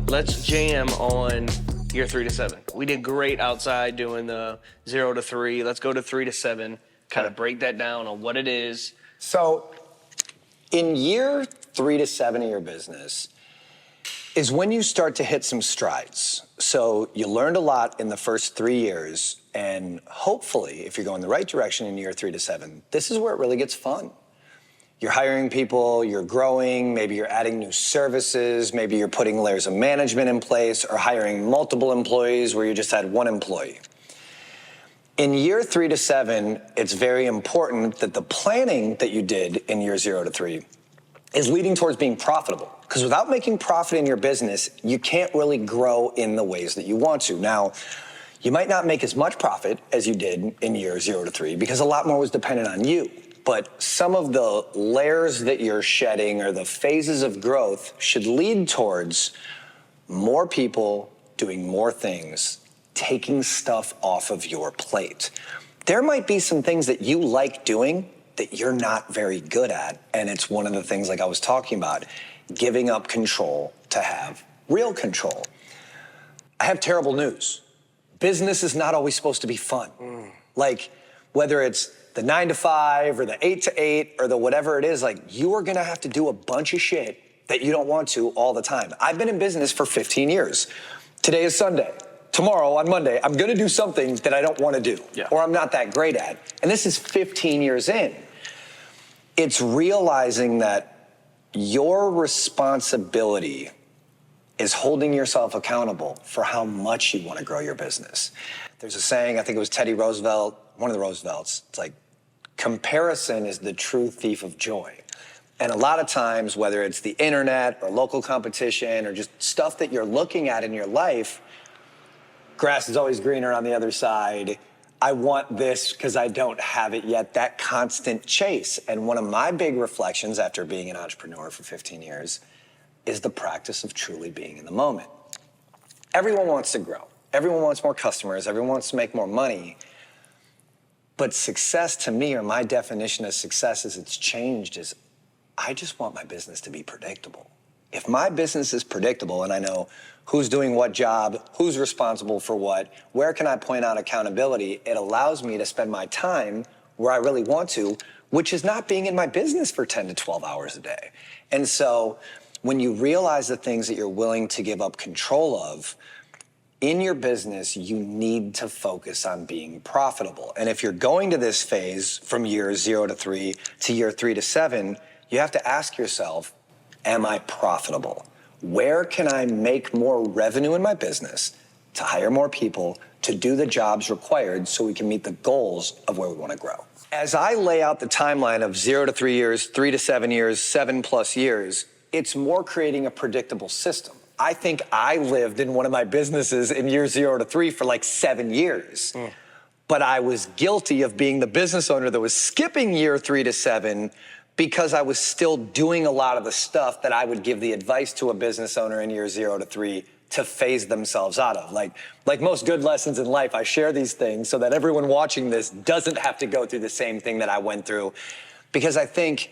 let's jam on year 3 to 7. We did great outside doing the 0 to 3. Let's go to 3 to 7, kind of break that down on what it is. So in year 3 to 7 of your business is when you start to hit some strides. So you learned a lot in the first 3 years, and hopefully, if you're going the right direction in year 3 to 7, this is where it really gets fun. You're hiring people, you're growing, maybe you're adding new services, maybe you're putting layers of management in place or hiring multiple employees where you just had one employee. In year 3 to 7, it's very important that the planning that you did in year 0 to 3 is leading towards being profitable. Because without making profit in your business, you can't really grow in the ways that you want to. Now, you might not make as much profit as you did in year 0 to 3 because a lot more was dependent on you. But some of the layers that you're shedding or the phases of growth should lead towards more people doing more things, taking stuff off of your plate. There might be some things that you like doing that you're not very good at. And it's one of the things like I was talking about, giving up control to have real control. I have terrible news. Business is not always supposed to be fun. Like whether it's the 9 to 5 or the 8 to 8 or the whatever it is, like you are gonna have to do a bunch of shit that you don't want to all the time. I've been in business for 15 years. Today is Sunday. Tomorrow on Monday, I'm gonna do something that I don't wanna do or I'm not that great at. And this is 15 years in. It's realizing that your responsibility is holding yourself accountable for how much you want to grow your business. There's a saying, I think it was Teddy Roosevelt, one of the Roosevelts, it's like, comparison is the true thief of joy. And a lot of times, whether it's the internet or local competition or just stuff that you're looking at in your life, grass is always greener on the other side. I want this because I don't have it yet, that constant chase. And one of my big reflections after being an entrepreneur for 15 years is the practice of truly being in the moment. Everyone wants to grow. Everyone wants more customers. Everyone wants to make more money. But success to me, or my definition of success as it's changed, is I just want my business to be predictable. If my business is predictable and I know who's doing what job, who's responsible for what, where can I point out accountability, it allows me to spend my time where I really want to, which is not being in my business for 10 to 12 hours a day. And so when you realize the things that you're willing to give up control of, in your business, you need to focus on being profitable. And if you're going to this phase from year 0 to 3 to year 3 to 7, you have to ask yourself, am I profitable? Where can I make more revenue in my business to hire more people, to do the jobs required so we can meet the goals of where we want to grow? As I lay out the timeline of 0 to 3 years, 3 to 7 years, 7+ years, it's more creating a predictable system. I think I lived in one of my businesses in year 0 to 3 for like 7 years. But I was guilty of being the business owner that was skipping year 3 to 7 because I was still doing a lot of the stuff that I would give the advice to a business owner in year 0 to 3 to phase themselves out of. Like most good lessons in life, I share these things so that everyone watching this doesn't have to go through the same thing that I went through, because I think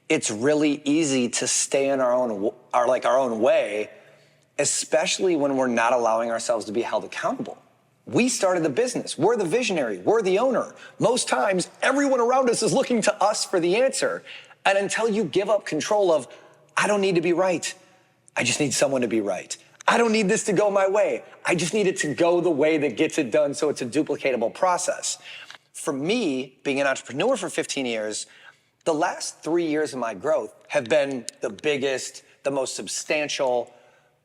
it's really easy to stay in our own way, especially when we're not allowing ourselves to be held accountable. We started the business. We're the visionary. We're the owner. Most times, everyone around us is looking to us for the answer. And until you give up control of, I don't need to be right. I just need someone to be right. I don't need this to go my way. I just need it to go the way that gets it done so it's a duplicatable process. For me, being an entrepreneur for 15 years, the last 3 years of my growth have been the biggest, the most substantial,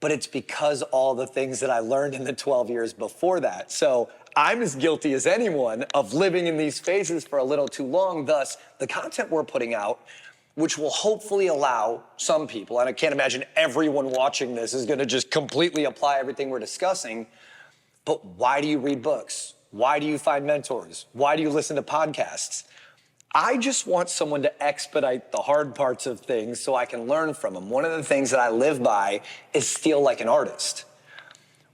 but it's because all the things that I learned in the 12 years before that. So I'm as guilty as anyone of living in these phases for a little too long. Thus, the content we're putting out, which will hopefully allow some people, and I can't imagine everyone watching this is gonna just completely apply everything we're discussing, but why do you read books? Why do you find mentors? Why do you listen to podcasts? I just want someone to expedite the hard parts of things so I can learn from them. One of the things that I live by is steal like an artist.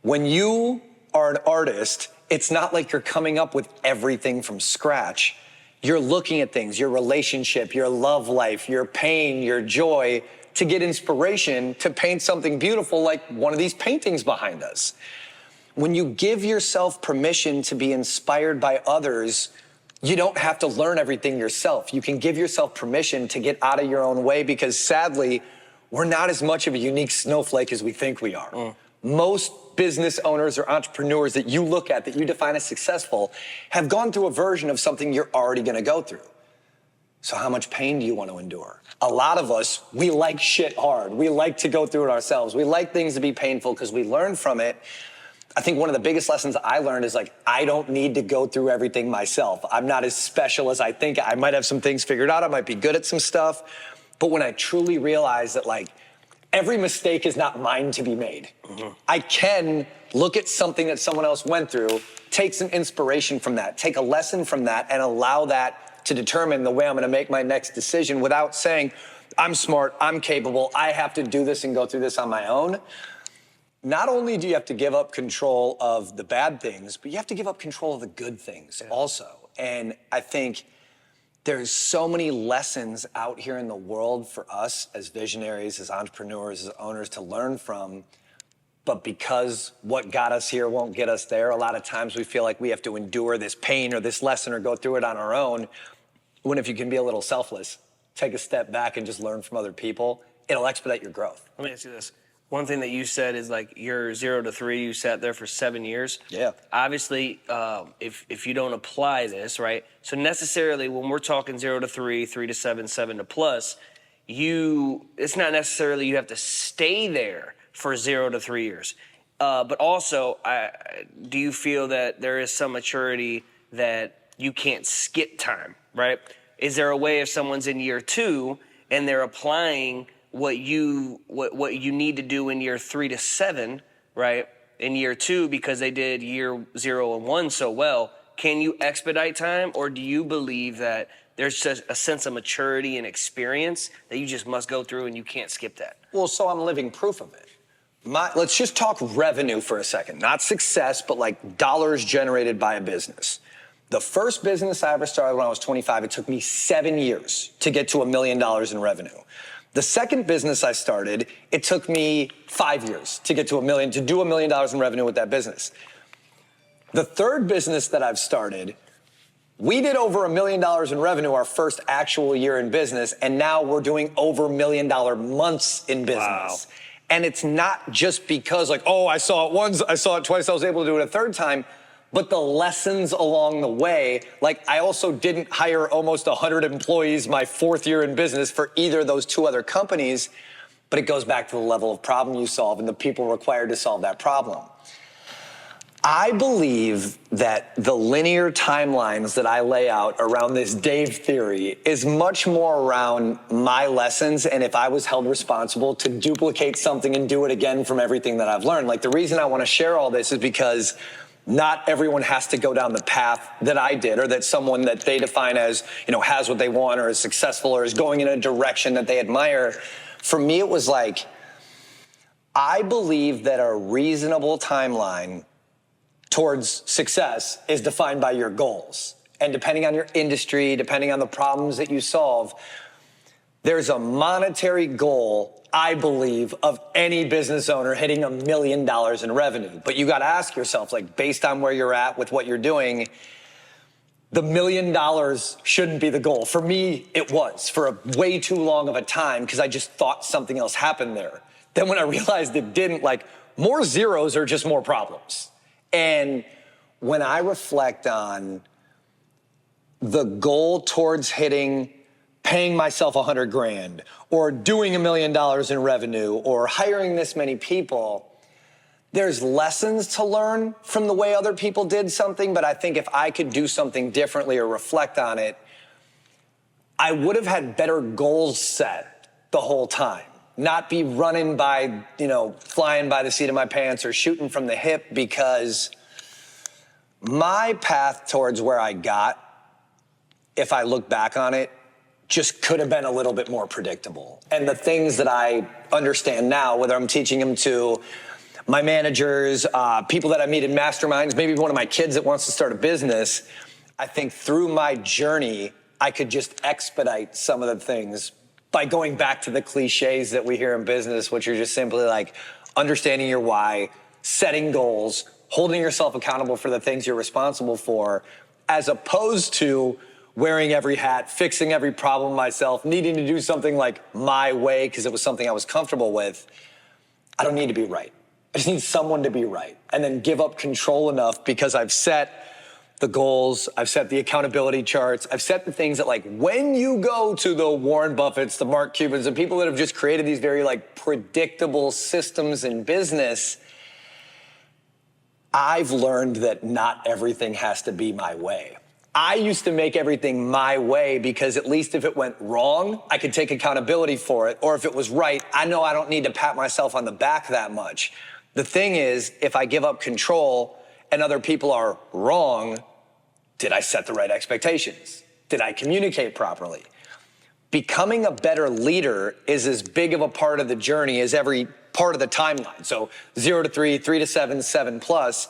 When you are an artist, it's not like you're coming up with everything from scratch. You're looking at things, your relationship, your love life, your pain, your joy, to get inspiration to paint something beautiful like one of these paintings behind us. When you give yourself permission to be inspired by others, you don't have to learn everything yourself. You can give yourself permission to get out of your own way, because sadly, we're not as much of a unique snowflake as we think we are. Most business owners or entrepreneurs that you look at, that you define as successful, have gone through a version of something you're already gonna go through. So how much pain do you want to endure? A lot of us, we like shit hard. We like to go through it ourselves. We like things to be painful because we learn from it. I think one of the biggest lessons I learned is like, I don't need to go through everything myself. I'm not as special as I think. I might have some things figured out. I might be good at some stuff. But when I truly realized that like, every mistake is not mine to be made. I can look at something that someone else went through, take some inspiration from that, take a lesson from that, and allow that to determine the way I'm gonna make my next decision without saying, I'm smart, I'm capable, I have to do this and go through this on my own. Not only do you have to give up control of the bad things, but you have to give up control of the good things also. And I think there's so many lessons out here in the world for us as visionaries, as entrepreneurs, as owners to learn from. But because what got us here won't get us there, a lot of times we feel like we have to endure this pain or this lesson or go through it on our own. When if you can be a little selfless, take a step back and just learn from other people, it'll expedite your growth. Let me ask you this. One thing that you said is like your 0 to 3, you sat there for 7 years. Yeah. Obviously, if you don't apply this, right? So necessarily when we're talking 0 to 3, 3 to 7, 7 to plus, it's not necessarily you have to stay there for 0 to 3 years. But also, do you feel that there is some maturity that you can't skip time, right? Is there a way if someone's in year 2 and they're applying what you need to do in year 3 to 7, right, in year 2 because they did year 0 and 1 so well, can you expedite time, or do you believe that there's just a sense of maturity and experience that you just must go through and you can't skip that? Well, so I'm living proof of it. Let's just talk revenue for a second. Not success, but like dollars generated by a business. The first business I ever started when I was 25, it took me 7 years to get to $1 million in revenue. The second business I started, it took me 5 years to get to do $1 million in revenue with that business. The third business that I've started, we did over $1 million in revenue our first actual year in business, and now we're doing over $1 million months in business. Wow. And it's not just because like, oh, I saw it once, I saw it twice, I was able to do it a third time, but the lessons along the way. Like, I also didn't hire almost 100 employees my 4th year in business for either of those 2 other companies, but it goes back to the level of problem you solve and the people required to solve that problem. I believe that the linear timelines that I lay out around this Dave theory is much more around my lessons, and if I was held responsible to duplicate something and do it again from everything that I've learned. Like, the reason I want to share all this is because not everyone has to go down the path that I did, or that someone that they define as, has what they want, or is successful, or is going in a direction that they admire. For me, it was like, I believe that a reasonable timeline towards success is defined by your goals. And depending on your industry, depending on the problems that you solve, there's a monetary goal, I believe, of any business owner hitting $1 million in revenue. But you got to ask yourself, like, based on where you're at with what you're doing, the $1 million shouldn't be the goal. For me, it was for a way too long of a time because I just thought something else happened there. Then when I realized it didn't, like, more zeros are just more problems. And when I reflect on the goal towards paying myself 100 grand, or doing $1 million in revenue, or hiring this many people, there's lessons to learn from the way other people did something. But I think if I could do something differently or reflect on it, I would have had better goals set the whole time. Not be running by, flying by the seat of my pants or shooting from the hip, because my path towards where I got, if I look back on it, just could have been a little bit more predictable. And the things that I understand now, whether I'm teaching them to my managers, people that I meet in masterminds, maybe one of my kids that wants to start a business, I think through my journey, I could just expedite some of the things by going back to the cliches that we hear in business, which are just simply like understanding your why, setting goals, holding yourself accountable for the things you're responsible for, as opposed to wearing every hat, fixing every problem myself, needing to do something like my way because it was something I was comfortable with. I don't need to be right. I just need someone to be right, and then give up control enough because I've set the goals, I've set the accountability charts, I've set the things that, like, when you go to the Warren Buffetts, the Mark Cubans, the people that have just created these very like predictable systems in business, I've learned that not everything has to be my way. I used to make everything my way because at least if it went wrong, I could take accountability for it. Or if it was right, I know I don't need to pat myself on the back that much. The thing is, if I give up control and other people are wrong, did I set the right expectations? Did I communicate properly? Becoming a better leader is as big of a part of the journey as every part of the timeline. So 0 to 3, 3 to 7, 7 plus.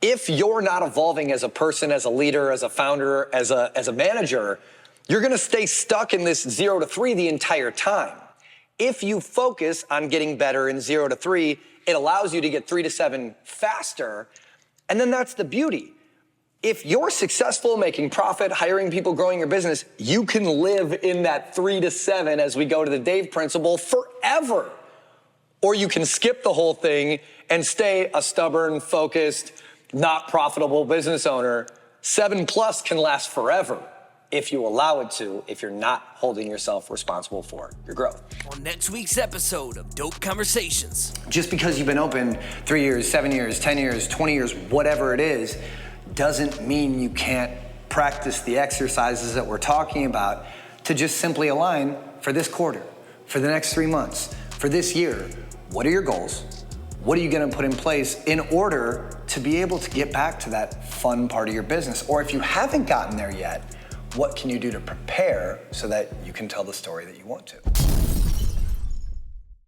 If you're not evolving as a person, as a leader, as a founder, as a manager, you're gonna stay stuck in this 0 to 3 the entire time. If you focus on getting better in 0 to 3, it allows you to get 3 to 7 faster. And then that's the beauty. If you're successful making profit, hiring people, growing your business, you can live in that 3 to 7 as we go to the Dave principle forever. Or you can skip the whole thing and stay a stubborn, focused, not profitable business owner. 7 plus can last forever if you allow it to, if you're not holding yourself responsible for your growth. On next week's episode of Dope Conversations. Just because you've been open 3 years, 7 years, 10 years, 20 years, whatever it is, doesn't mean you can't practice the exercises that we're talking about to just simply align for this quarter, for the next 3 months, for this year. What are your goals? What are you gonna put in place in order to be able to get back to that fun part of your business? Or if you haven't gotten there yet, what can you do to prepare so that you can tell the story that you want to?